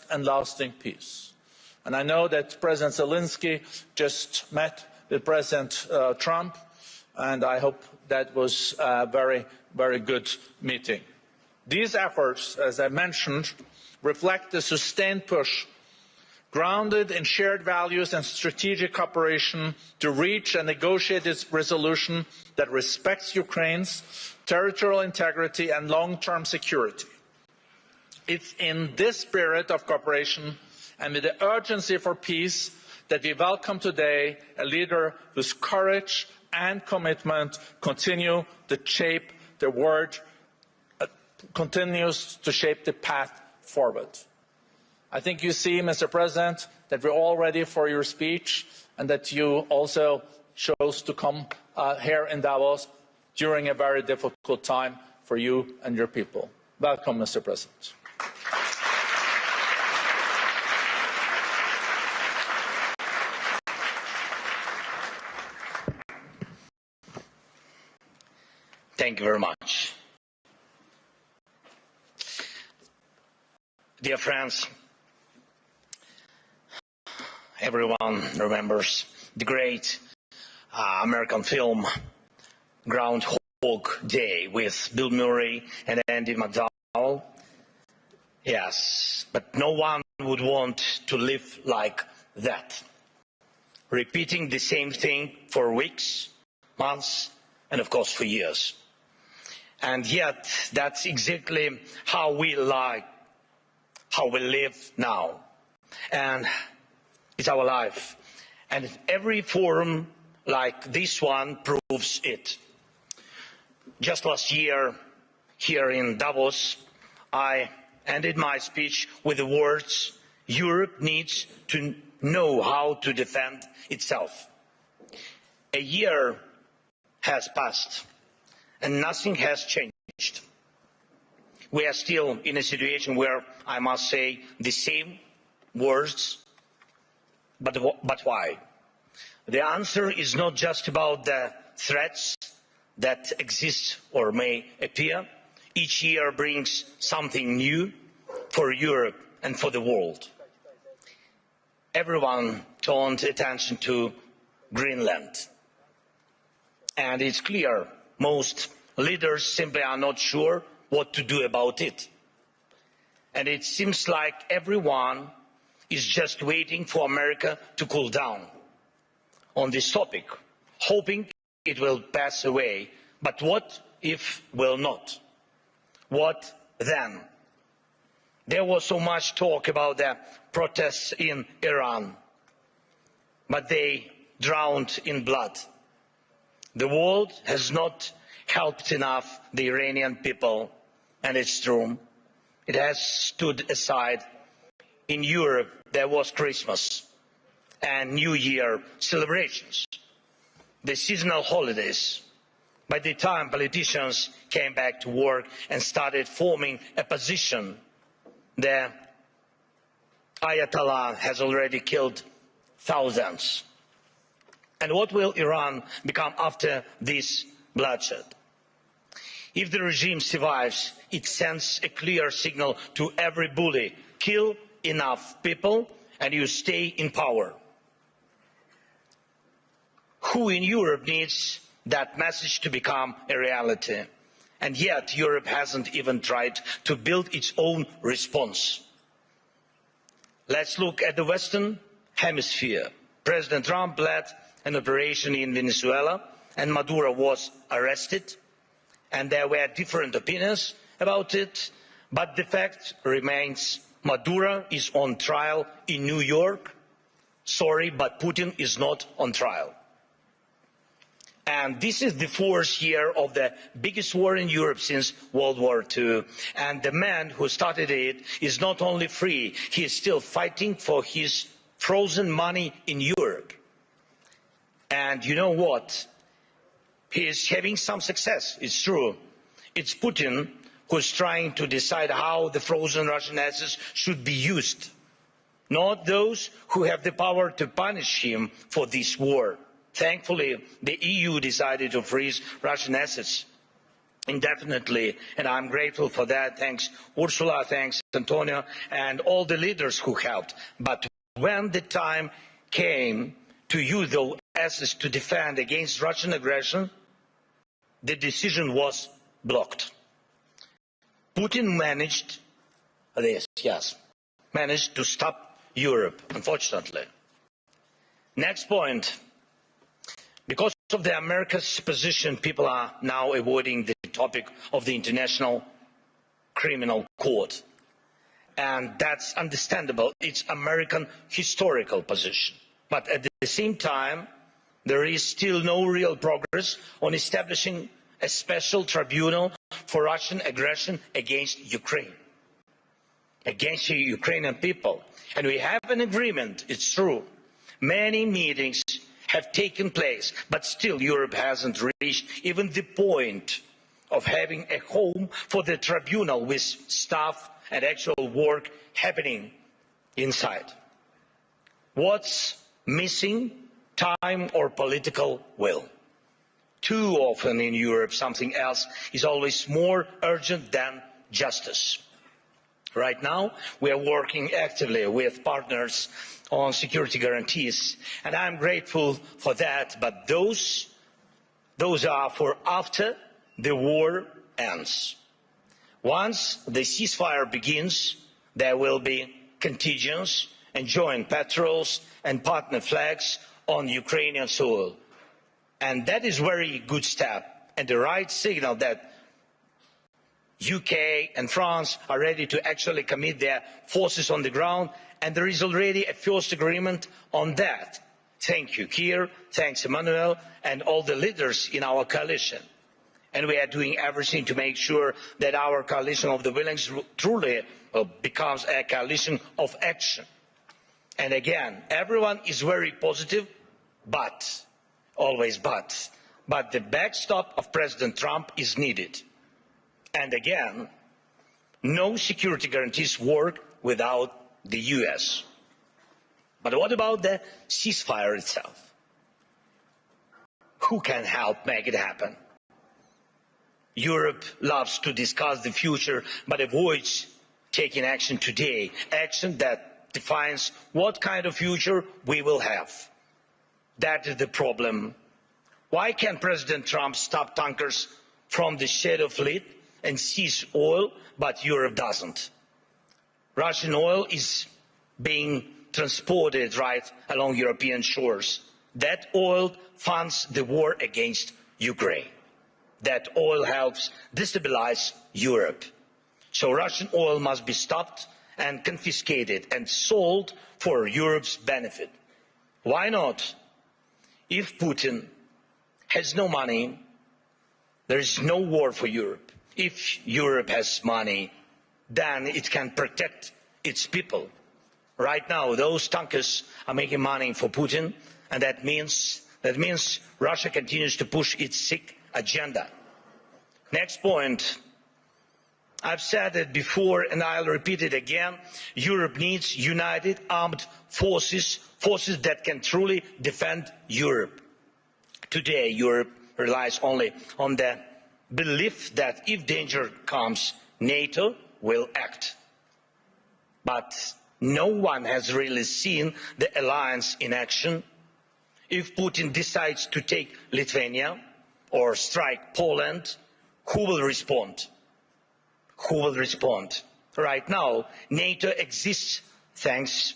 and lasting peace. And I know that President Zelensky just met with President Trump, and I hope that was a very, very good meeting. These efforts, as I mentioned, reflect the sustained push grounded in shared values and strategic cooperation to reach and negotiate this resolution that respects Ukraine's territorial integrity and long-term security. It's in this spirit of cooperation and with the urgency for peace that we welcome today a leader whose courage and commitment continue to shape the world, continues to shape the path forward. I think you see, Mr. President, that we're all ready for your speech and that you also chose to come here in Davos during a very difficult time for you and your people. Welcome, Mr. President. Thank you very much. Dear friends, everyone remembers the great American film Groundhog Day with Bill Murray and Andy McDowell. Yes, but no one would want to live like that, repeating the same thing for weeks, months, and of course for years. And yet, that's exactly how we live now. And it's our life. And every forum like this one proves it. Just last year, here in Davos, I ended my speech with the words, "Europe needs to know how to defend itself." A year has passed, and nothing has changed. We are still in a situation where I must say the same words, but why? The answer is not just about the threats that exist or may appear. Each year brings something new for Europe and for the world. Everyone turned attention to Greenland. And it's clear most leaders simply are not sure what to do about it. And it seems like everyone is just waiting for America to cool down on this topic, hoping it will pass away. But what if will not? What then? There was so much talk about the protests in Iran, but they drowned in blood. The world has not helped enough the Iranian people, and it's true. It has stood aside. In Europe, there was Christmas and New Year celebrations, the seasonal holidays. By the time politicians came back to work and started forming a position, the Ayatollah has already killed thousands. And what will Iran become after this bloodshed? If the regime survives, it sends a clear signal to every bully: kill enough people and you stay in power. Who in Europe needs that message to become a reality? And yet Europe hasn't even tried to build its own response. Let's look at the Western Hemisphere. President Trump led an operation in Venezuela and Maduro was arrested, and there were different opinions about it, but the fact remains: Maduro is on trial in New York. Sorry, but Putin is not on trial. And this is the fourth year of the biggest war in Europe since World War II. And the man who started it is not only free, he is still fighting for his frozen money in Europe. And you know what? He is having some success, it's true. It's Putin who's trying to decide how the frozen Russian assets should be used, not those who have the power to punish him for this war. Thankfully, the EU decided to freeze Russian assets. indefinitely, and I'm grateful for that. Thanks Ursula, thanks Antonio, and all the leaders who helped. But when the time came to use those assets to defend against Russian aggression, the decision was blocked. Putin managed this, yes, managed to stop Europe, unfortunately. Next point. Because of the America's position, people are now avoiding the topic of the International Criminal Court. And that's understandable. It's American historical position. But at the same time, there is still no real progress on establishing a special tribunal for Russian aggression against Ukraine, against the Ukrainian people. And we have an agreement, it's true. Many meetings have taken place, but still Europe hasn't reached even the point of having a home for the tribunal with staff and actual work happening inside. What's missing? Time or political will. Too often in Europe, something else is always more urgent than justice. Right now, we are working actively with partners on security guarantees, and I'm grateful for that, but those are for after the war ends. Once the ceasefire begins, there will be contingents and joint patrols and partner flags on Ukrainian soil. And that is a very good step and the right signal that UK and France are ready to actually commit their forces on the ground, and there is already a first agreement on that. Thank you, Keir, thanks Emmanuel, and all the leaders in our coalition. And we are doing everything to make sure that our coalition of the willing truly becomes a coalition of action. And again, everyone is very positive, but, always but the backstop of President Trump is needed. And again, no security guarantees work without the US. But what about the ceasefire itself? Who can help make it happen? Europe loves to discuss the future, but avoids taking action today, action that defines what kind of future we will have. That is the problem. Why can President Trump stop tankers from the shadow fleet and seize oil, but Europe doesn't? Russian oil is being transported right along European shores. That oil funds the war against Ukraine. That oil helps destabilize Europe. So Russian oil must be stopped and confiscated and sold for Europe's benefit. Why not? If Putin has no money, there is no war for Europe. If Europe has money, then it can protect its people. Right now, those tankers are making money for Putin, and that means Russia continues to push its sick agenda. Next point. I've said it before and I'll repeat it again. Europe needs united armed forces, forces that can truly defend Europe. Today, Europe relies only on the belief that if danger comes, NATO will act. But no one has really seen the alliance in action. If Putin decides to take Lithuania or strike Poland, who will respond? Who will respond? Right now, NATO exists thanks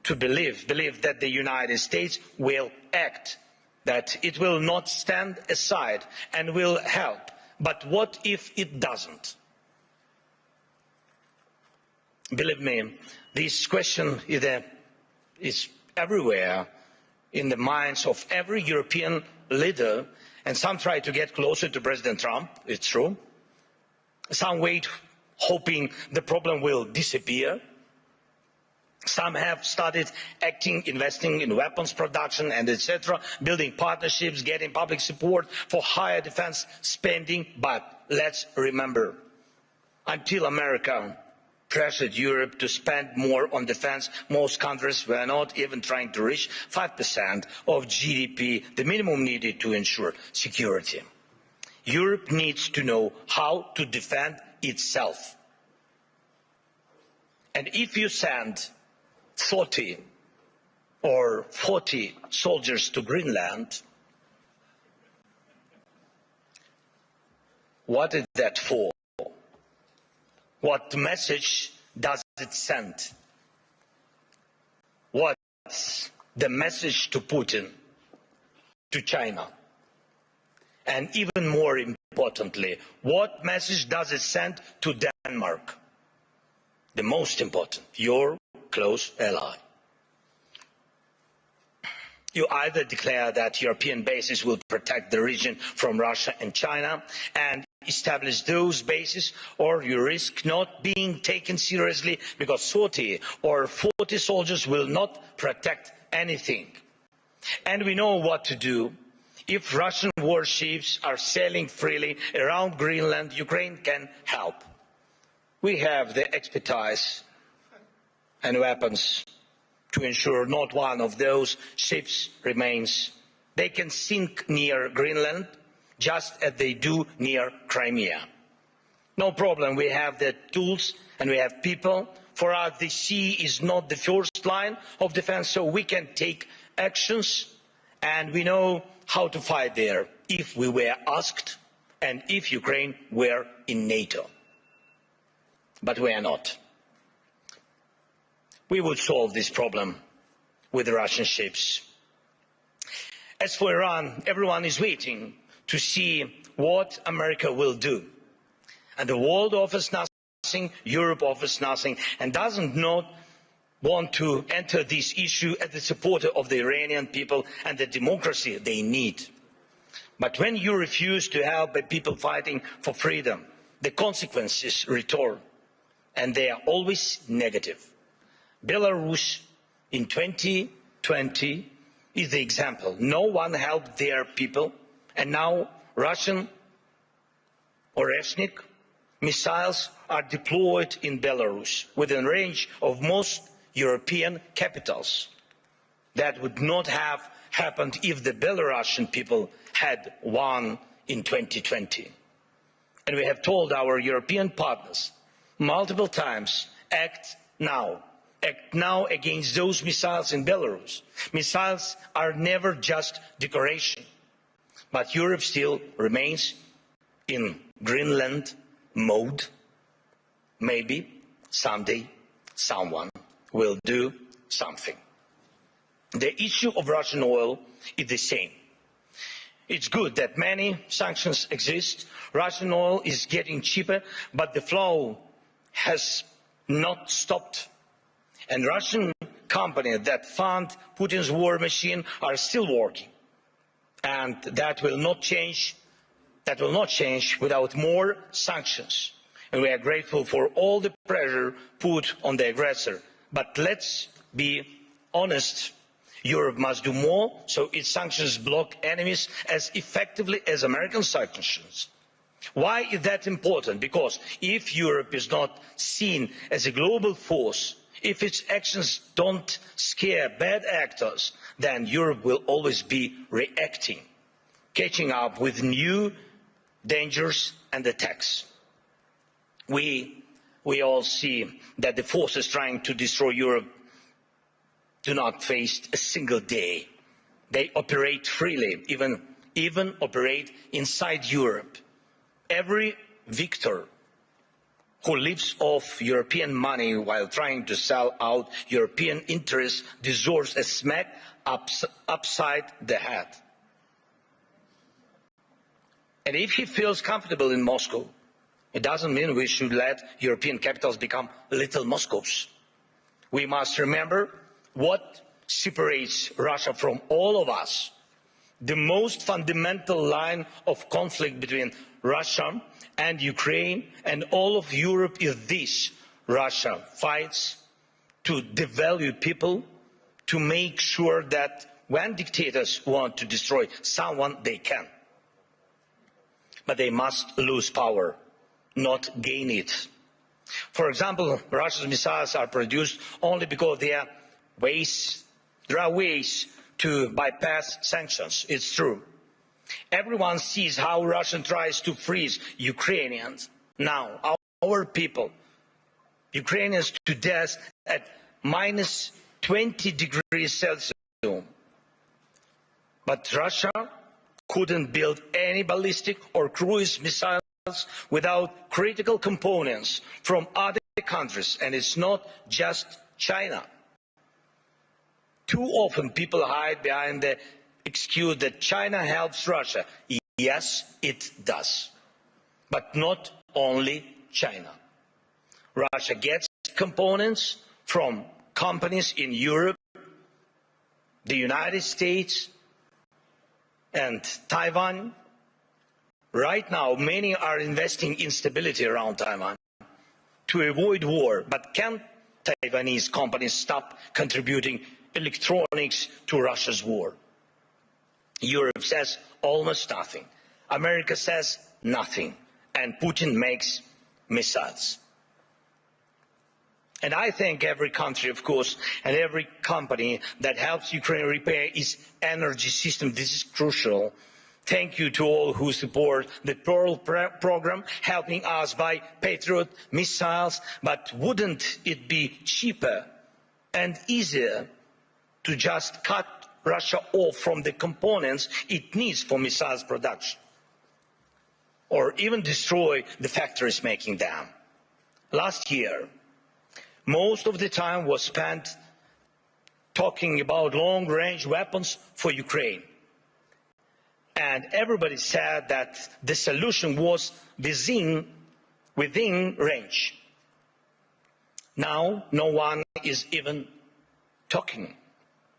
to belief that the United States will act, that it will not stand aside and will help. But what if it doesn't? Believe me, this question is everywhere in the minds of every European leader, and some try to get closer to President Trump, it's true. Some wait, hoping the problem will disappear. Some have started acting, investing in weapons production and etc., building partnerships, getting public support for higher defense spending. But let's remember, until America pressured Europe to spend more on defense, most countries were not even trying to reach 5% of GDP, the minimum needed to ensure security. Europe needs to know how to defend itself. And if you send 30 or 40 soldiers to Greenland, what is that for? What message does it send? What's the message to Putin, to China? And even more importantly, what message does it send to Denmark? The most important, your close ally. You either declare that European bases will protect the region from Russia and China and establish those bases, or you risk not being taken seriously because 30 or 40 soldiers will not protect anything. And we know what to do. If Russian warships are sailing freely around Greenland, Ukraine can help. We have the expertise and weapons to ensure not one of those ships remains. They can sink near Greenland, just as they do near Crimea. No problem, we have the tools and we have people. For us, the sea is not the first line of defense, so we can take actions, and we know how to fight there if we were asked and if Ukraine were in NATO. But we are not. We would solve this problem with the Russian ships. As for Iran, everyone is waiting to see what America will do. And the world offers nothing, Europe offers nothing, and doesn't not want to enter this issue as the supporter of the Iranian people and the democracy they need. But when you refuse to help the people fighting for freedom, the consequences return, and they are always negative. Belarus in 2020 is the example. No one helped their people, and now Russian Oreshnik missiles are deployed in Belarus within range of most European capitals. That would not have happened if the Belarusian people had won in 2020. And we have told our European partners multiple times, act now. Act now against those missiles in Belarus. Missiles are never just decoration. But Europe still remains in Greenland mode. Maybe someday someone will do something. The issue of Russian oil is the same. It's good that many sanctions exist. Russian oil is getting cheaper, but the flow has not stopped. And Russian companies that fund Putin's war machine are still working. And that will not change without more sanctions. And we are grateful for all the pressure put on the aggressor. But let's be honest. Europe must do more so its sanctions block enemies as effectively as American sanctions. Why is that important? Because if Europe is not seen as a global force, if its actions don't scare bad actors, then Europe will always be reacting, catching up with new dangers and attacks. We all see that the forces trying to destroy Europe do not face a single day. They operate freely, even operate inside Europe. Every victor who lives off European money while trying to sell out European interests deserves a smack upside the head. And if he feels comfortable in Moscow, it doesn't mean we should let European capitals become little Moscows. We must remember what separates Russia from all of us. The most fundamental line of conflict between Russia and Ukraine and all of Europe is this: Russia fights to devalue people, to make sure that when dictators want to destroy someone, they can. But they must lose power, not gain it. For example, Russia's missiles are produced only because there are ways to bypass sanctions. It's true. Everyone sees how Russia tries to freeze Ukrainians. Now, our people, Ukrainians to death at minus 20 degrees Celsius. But Russia couldn't build any ballistic or cruise missiles without critical components from other countries, and it's not just China. Too often people hide behind the excuse that China helps Russia. Yes, it does. But not only China. Russia gets components from companies in Europe, the United States, and Taiwan. Right now, many are investing in stability around Taiwan to avoid war. But can Taiwanese companies stop contributing electronics to Russia's war? Europe says almost nothing. America says nothing. And Putin makes missiles. And I thank every country, of course, and every company that helps Ukraine repair its energy system. This is crucial. Thank you to all who support the Pearl program, helping us buy Patriot missiles. But wouldn't it be cheaper and easier to just cut Russia off from the components it needs for missiles production? Or even destroy the factories making them? Last year, most of the time was spent talking about long-range weapons for Ukraine. And everybody said that the solution was within range. Now, no one is even talking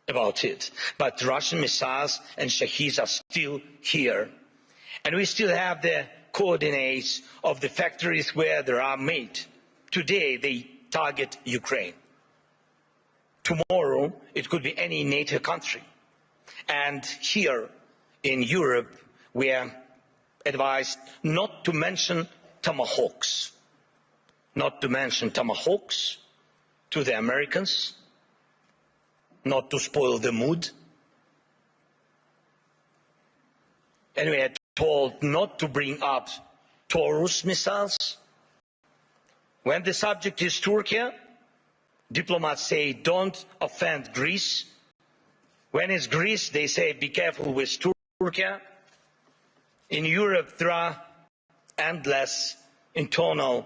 about it. But Russian missiles and Shaheeds are still here. And we still have the coordinates of the factories where they are made. Today, they target Ukraine. Tomorrow, it could be any NATO country. And here in Europe, we are advised not to mention tomahawks. Not to mention tomahawks to the Americans, not to spoil the mood. And we are told not to bring up Taurus missiles. When the subject is Turkey, diplomats say don't offend Greece. When it's Greece, they say be careful with Turkey. In Europe, there are endless internal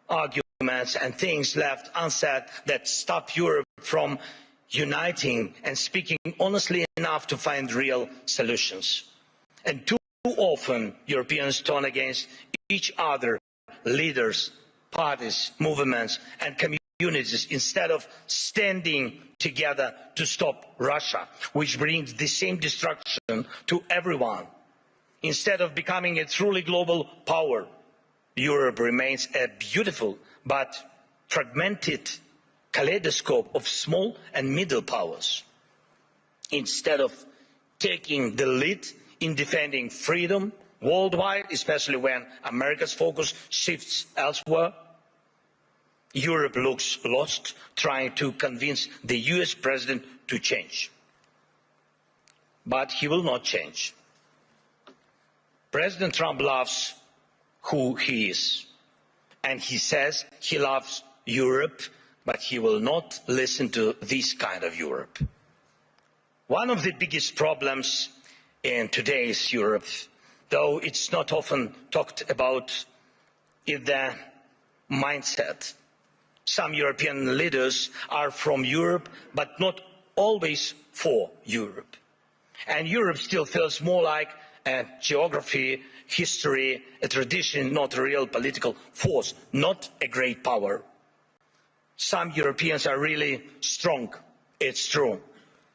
arguments and things left unsaid that stop Europe from uniting and speaking honestly enough to find real solutions. And too often, Europeans turn against each other, leaders, parties, movements, and communities, instead of standing together to stop Russia, which brings the same destruction to everyone. Instead of becoming a truly global power, Europe remains a beautiful but fragmented kaleidoscope of small and middle powers. Instead of taking the lead in defending freedom worldwide, especially when America's focus shifts elsewhere, Europe looks lost, trying to convince the US president to change. But he will not change. President Trump loves who he is, and he says he loves Europe, but he will not listen to this kind of Europe. One of the biggest problems in today's Europe, though it's not often talked about, is the mindset. Some European leaders are from Europe, but not always for Europe. And Europe still feels more like a geography, history, a tradition, not a real political force, not a great power. Some Europeans are really strong, it's true.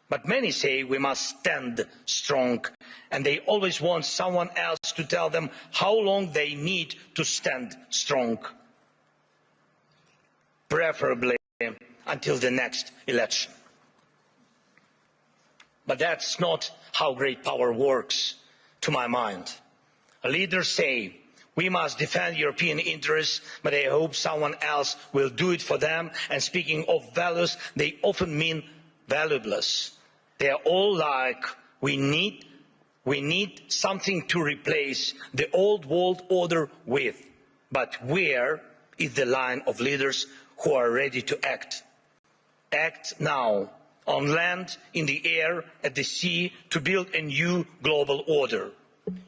But many say we must stand strong, and they always want someone else to tell them how long they need to stand strong. Preferably until the next election. But that's not how great power works, to my mind. Leaders say we must defend European interests, but they hope someone else will do it for them. And speaking of values, they often mean valueless. They are all like, we need We need something to replace the old world order with. But where is the line of leaders who are ready to act? Act now, on land, in the air, at the sea, to build a new global order.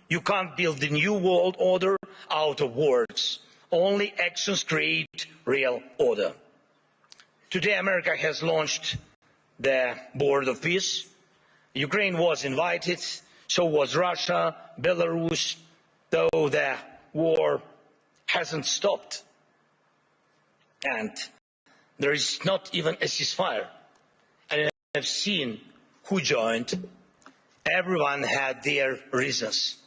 You can't build the new world order out of words. Only actions create real order. Today, America has launched the Board of Peace. Ukraine was invited, so was Russia, Belarus, though the war hasn't stopped. And there is not even a ceasefire. And I've seen who joined. Everyone had their reasons.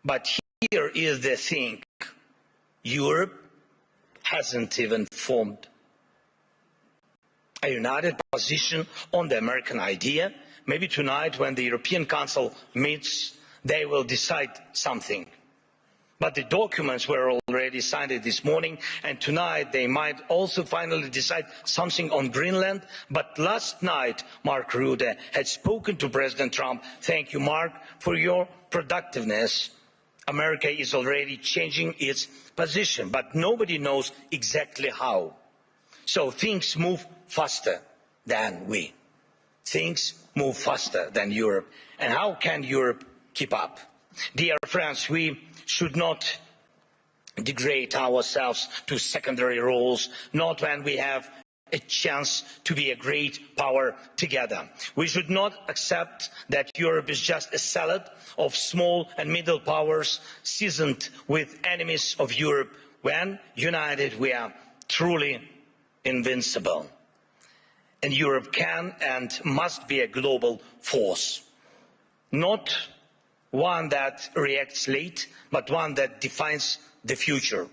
But here is the thing. Europe hasn't even formed a united position on the American idea. Maybe tonight, when the European Council meets, they will decide something. But the documents were already signed this morning, and tonight they might also finally decide something on Greenland. But last night, Mark Rutte had spoken to President Trump. Thank you, Mark, for your productiveness. America is already changing its position, but nobody knows exactly how. So things move faster than we. Things move faster than Europe. And how can Europe keep up? Dear friends, we should not degrade ourselves to secondary roles, not when we have a chance to be a great power together. We should not accept that Europe is just a salad of small and middle powers seasoned with enemies of Europe. When united, we are truly invincible. And Europe can and must be a global force, not one that reacts late, but one that defines the future.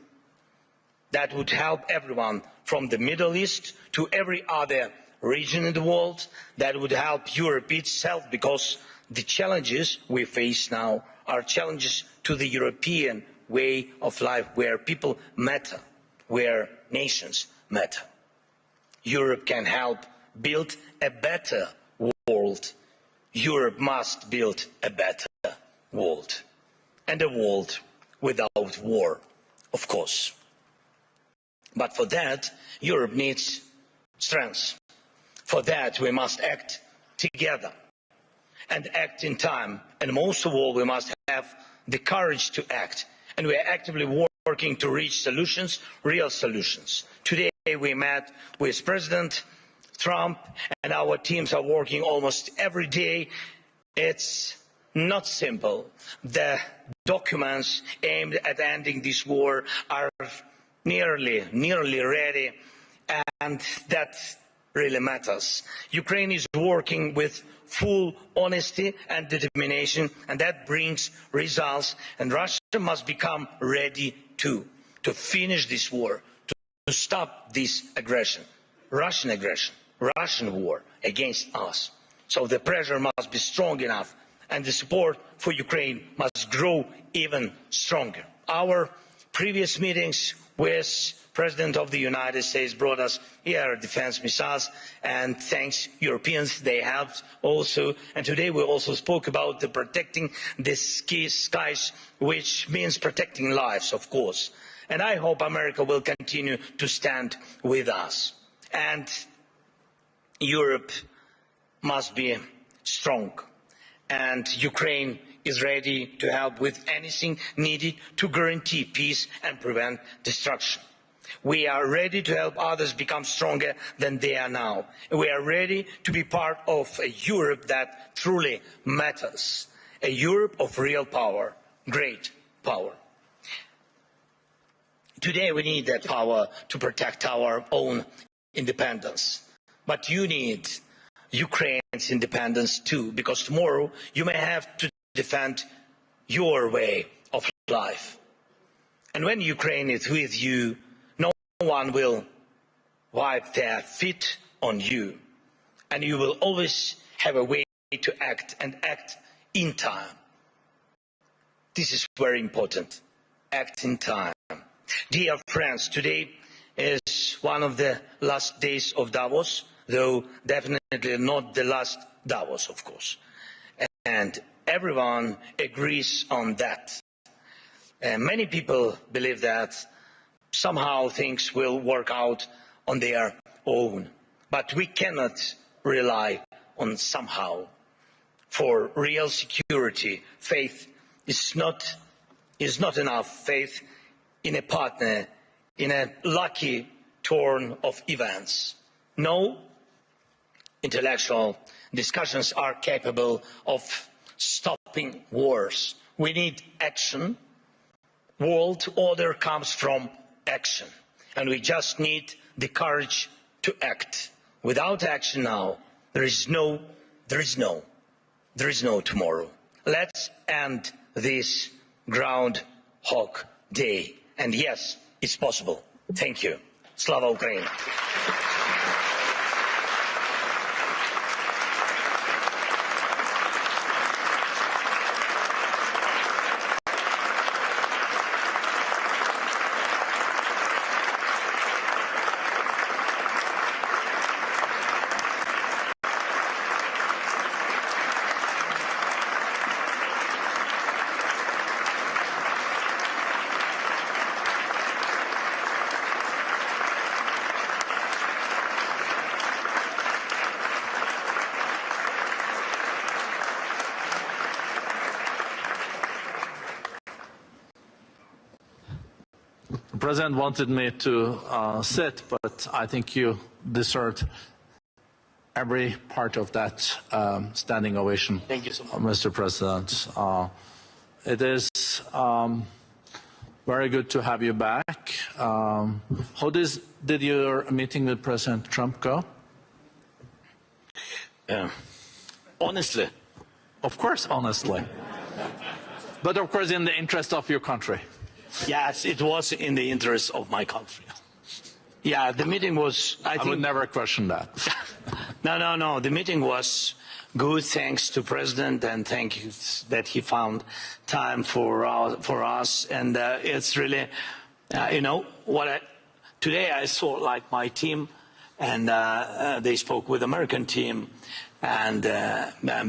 That would help everyone from the Middle East to every other region in the world. That would help Europe itself, because the challenges we face now are challenges to the European way of life, where people matter, where nations matter. Europe can help build a better world. Europe must build a better world, and a world without war, of course. But for that, Europe needs strength. For that, we must act together and act in time. And most of all, we must have the courage to act. And we are actively working to reach solutions, real solutions. Today, we met with President Trump, and our teams are working almost every day. It's not simple. The documents aimed at ending this war are nearly ready, and that really matters. Ukraine is working with full honesty and determination, and that brings results. And Russia must become ready to finish this war, to stop this aggression, Russian war against us. So the pressure must be strong enough, and the support for Ukraine must grow even stronger. Our previous meetings with President of the United States brought us air defense missiles, and thanks Europeans, they helped also. And today we also spoke about the protecting the skies, which means protecting lives, of course. And I hope America will continue to stand with us. And Europe must be strong. And Ukraine is ready to help with anything needed to guarantee peace and prevent destruction. We are ready to help others become stronger than they are now. We are ready to be part of a Europe that truly matters, a Europe of real power, great power. Today we need that power to protect our own independence. But you need Ukraine's independence too, because tomorrow you may have to defend your way of life. And when Ukraine is with you, no one will wipe their feet on you. And you will always have a way to act, and act in time. This is very important. Act in time. Dear friends, today is one of the last days of Davos, though definitely not the last Davos, of course. And everyone agrees on that. Many people believe that somehow things will work out on their own, but we cannot rely on somehow. For real security, faith is not enough. Faith in a partner, in a lucky turn of events. No intellectual discussions are capable of stopping wars. We need action. World order comes from action, and we just need the courage to act. Without action now, there is no tomorrow. Let's end this Groundhog Day. And yes, it's possible. Thank you. Slava Ukraini. The President wanted me to sit, but I think you deserved every part of that standing ovation. Thank you so much, Mr. President. It is very good to have you back. How did your meeting with President Trump go? Honestly. Of course, honestly. But of course in the interest of your country. Yes, it was in the interest of my country. Yeah, the meeting was, I would never question that. No. The meeting was good, thanks to President, and thank you that he found time for us. And it's really, today I saw like my team, and they spoke with American team. And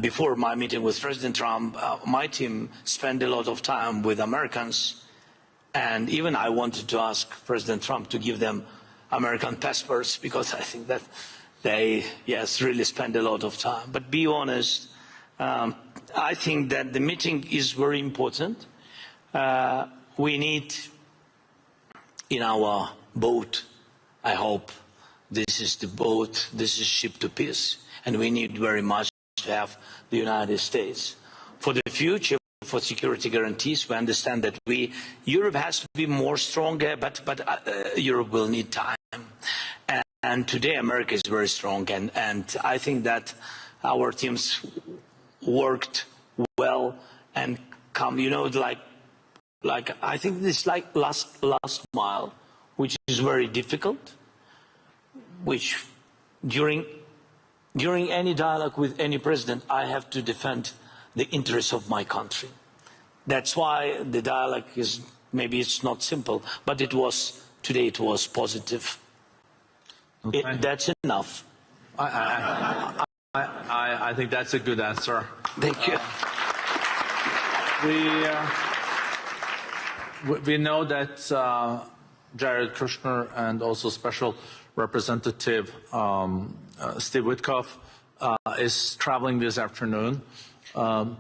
before my meeting with President Trump, my team spent a lot of time with Americans. And even I wanted to ask President Trump to give them American passports, because I think that they, really spend a lot of time. But be honest, I think that the meeting is very important. We need in our boat, I hope this is the boat, this is ship to peace, and we need very much to have the United States. For the future, for security guarantees, we understand that Europe has to be more stronger, but Europe will need time. And today America is very strong, and I think that our teams worked well and like I think this like last mile, which is very difficult, which during any dialogue with any president, I have to defend the interests of my country. That's why the dialogue is, maybe it's not simple, but today it was positive. Okay. That's enough. I think that's a good answer. Thank you. We know that Jared Kushner and also Special Representative Steve Witkoff is traveling this afternoon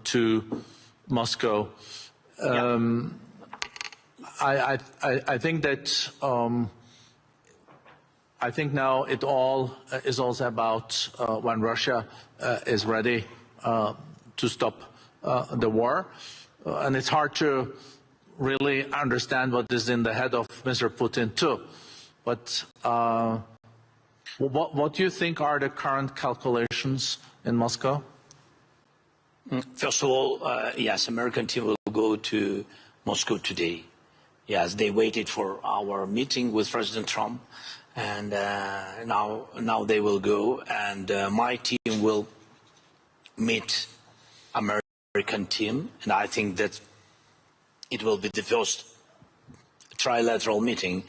to Moscow. I think that I think now it all is also about when Russia is ready to stop the war, and it's hard to really understand what is in the head of Mr. Putin too. But what do you think are the current calculations in Moscow? First of all, yes, American team will go to Moscow today. Yes, they waited for our meeting with President Trump, and now they will go, and my team will meet American team, and I think that it will be the first trilateral meeting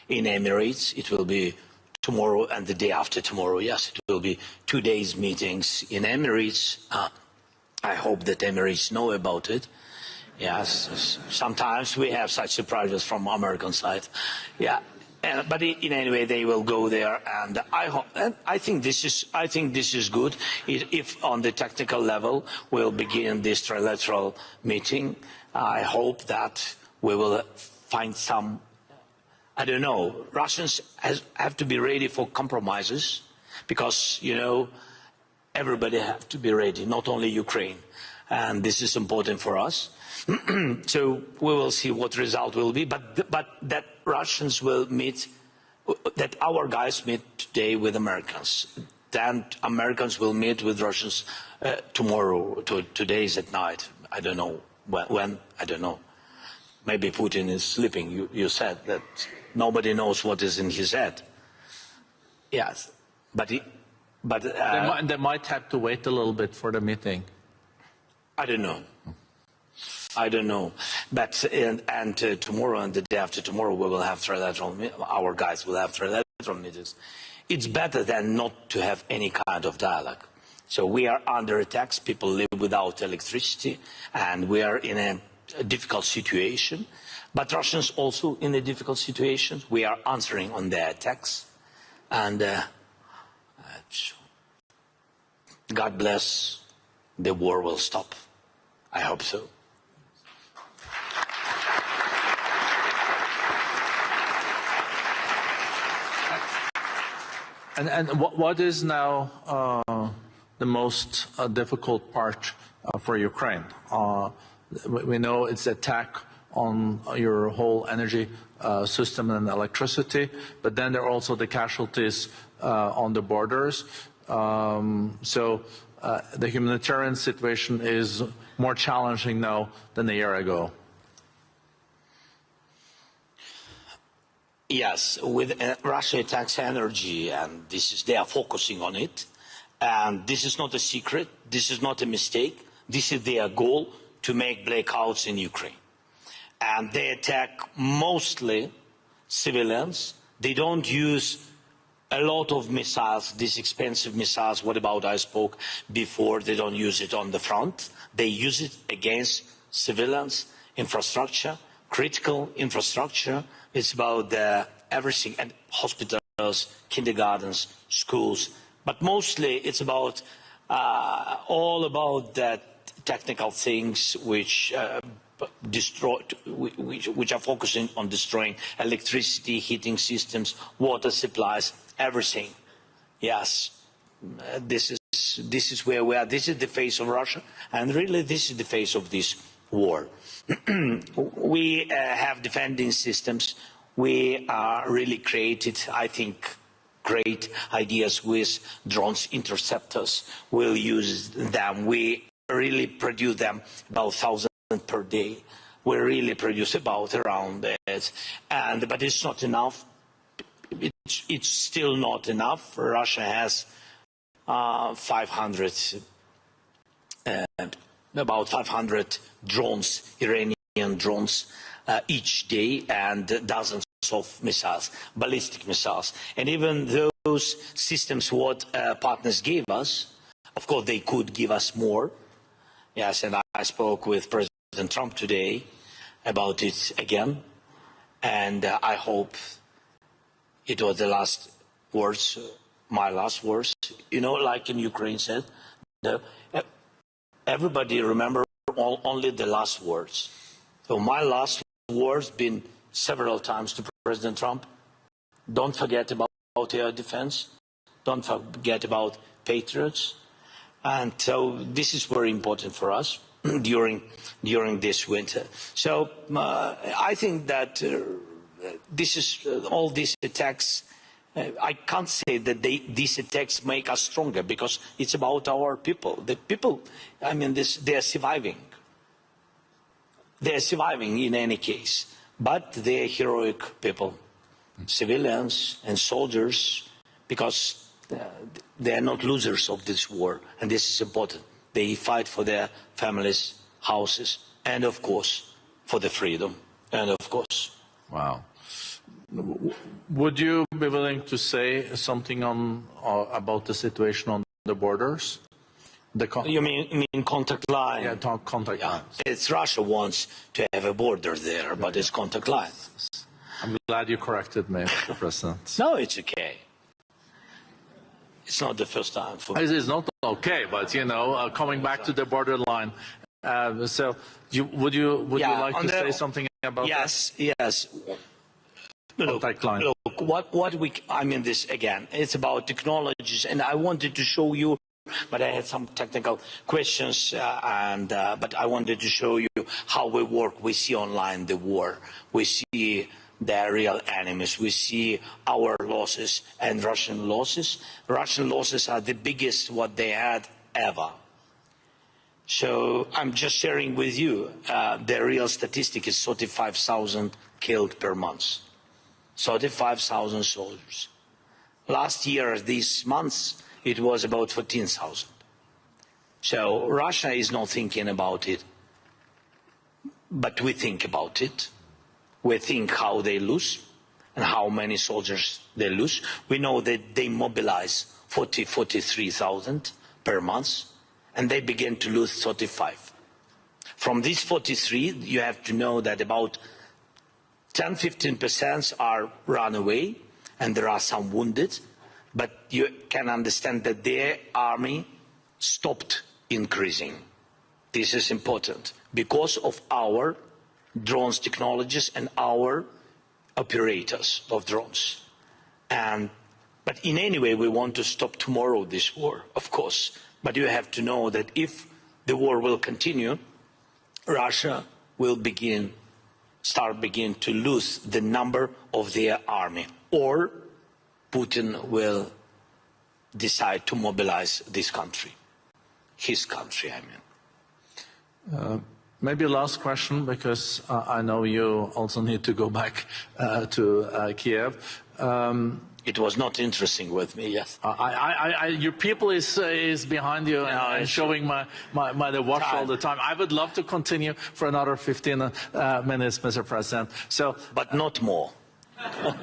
in Emirates. It will be tomorrow and the day after tomorrow. Yes, it will be 2 days meetings in Emirates. I hope that Emirates know about it. Yes, sometimes we have such surprises from American side. Yeah, but in any way they will go there, and I think this is good. If on the technical level we'll begin this trilateral meeting, I hope that we will find some. I don't know. Russians have to be ready for compromises, because everybody have to be ready, not only Ukraine, and this is important for us. So we will see what result will be, but that Russians will meet, that our guys meet today with Americans, then Americans will meet with Russians tomorrow. Today is at night. I don't know when. I don't know. Maybe Putin is sleeping. You said that nobody knows what is in his head. Yes, but they might have to wait a little bit for the meeting. I don't know. But tomorrow and the day after tomorrow we will have trilateral. Our guys will have trilateral meetings. It's better than not to have any kind of dialogue. So we are under attacks. People live without electricity, and we are in a difficult situation. But Russians also in a difficult situation. We are answering on their attacks, and God bless. The war will stop. I hope so. And what is now the most difficult part for Ukraine? We know it's attack on your whole energy system and electricity, but then there are also the casualties on the borders. So the humanitarian situation is more challenging now than a year ago. Yes, with Russia attacks energy, and they are focusing on it. And this is not a secret. This is not a mistake. This is their goal, to make blackouts in Ukraine. And they attack mostly civilians. They don't use a lot of missiles, these expensive missiles. What about I spoke before? They don't use it on the front. They use it against civilians, infrastructure, critical infrastructure. It's about everything, and hospitals, kindergartens, schools. But mostly it's about all about that technical things which which are focusing on destroying electricity, heating systems, water supplies, everything. Yes, this is where we are. This is the face of Russia, and really this is the face of this war. We have defending systems. We really created, I think, great ideas with drones, interceptors. We'll use them. We really produce them about 1,000 per day. We really produce about around it, but it's not enough. It's still not enough. Russia has 500, about 500 drones, Iranian drones, each day, and dozens of missiles, ballistic missiles. And even those systems what partners gave us, of course they could give us more. Yes, and I spoke with President Trump today about it again, and I hope it was the last words, my last words. You know, like in Ukraine said, everybody remember only the last words. So my last words been several times to President Trump: don't forget about air defense, don't forget about Patriots. And so this is very important for us during this winter. So I think that all these attacks, I can't say that these attacks make us stronger, because it's about our people. The people, I mean, they are surviving. They are surviving in any case, but they are heroic people, civilians and soldiers, because they are not losers of this war, and this is important. They fight for their families, houses, and of course for the freedom, and of course. Wow. Would you be willing to say something on about the situation on the borders? You mean contact line? Yeah, contact lines. It's Russia wants to have a border there, but it's contact line. I'm glad you corrected me, Mr. President. No, it's okay. It's not the first time for me. It is not okay, but you know, coming back to the borderline. So, would you like to say something about that? Yes. Contact line. Look, I mean this again. It's about technologies, and I wanted to show you. But I had some technical questions, but I wanted to show you how we work. We see online the war. We see the real enemies. We see our losses and Russian losses. Russian losses are the biggest what they had ever. So I'm just sharing with you the real statistic is 35,000 killed per month. 35,000 soldiers. Last year, these months, it was about 14,000. So Russia is not thinking about it, but we think about it. We think how they lose and how many soldiers they lose. We know that they mobilize 43,000 per month, and they begin to lose 35. From these 43, you have to know that about 10–15% are run away, and there are some wounded. But you can understand that their army stopped increasing. This is important because of our drones technologies and our operators of drones. But in any way, we want to stop tomorrow this war, of course. But you have to know that if the war will continue, Russia will start to lose the number of their army, or Putin will decide to mobilize this country, his country, I mean. Maybe last question, because I know you also need to go back to Kiev. It was not interesting with me, yes. Your people is behind you and showing my watch all the time. I would love to continue for another 15 minutes, Mr. President. So, but not more.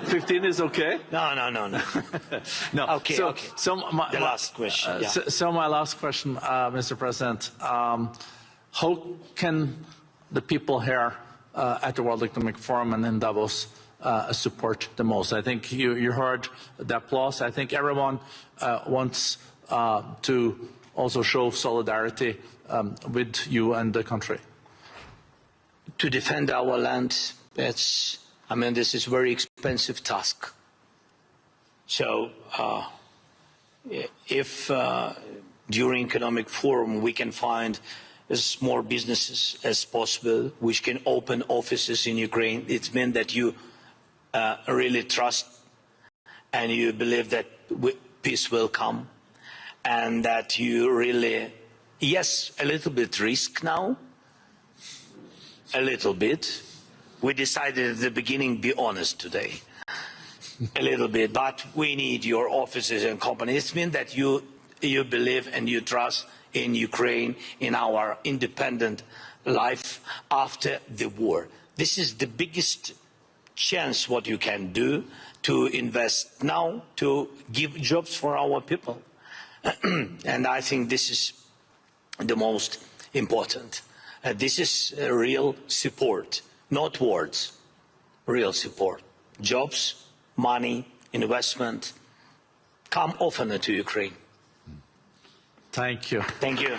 15 is okay? No. No. Okay. So the last question. So my last question, Mr. President, how can the people here at the World Economic Forum and in Davos support the most? I think you heard the applause. I think everyone wants to also show solidarity with you and the country. To defend our land, this is a very expensive task. So if during Economic Forum we can find as more businesses as possible which can open offices in Ukraine, it means that you really trust and you believe that peace will come, and that you really, yes, a little bit risk now, a little bit. We decided at the beginning, be honest today, a little bit, but we need your offices and companies. It means that you believe and you trust in Ukraine, in our independent life after the war. This is the biggest chance what you can do to invest now, to give jobs for our people. And I think this is the most important. This is real support. Not words, real support. Jobs, money, investment come often to Ukraine. Thank you. Thank you.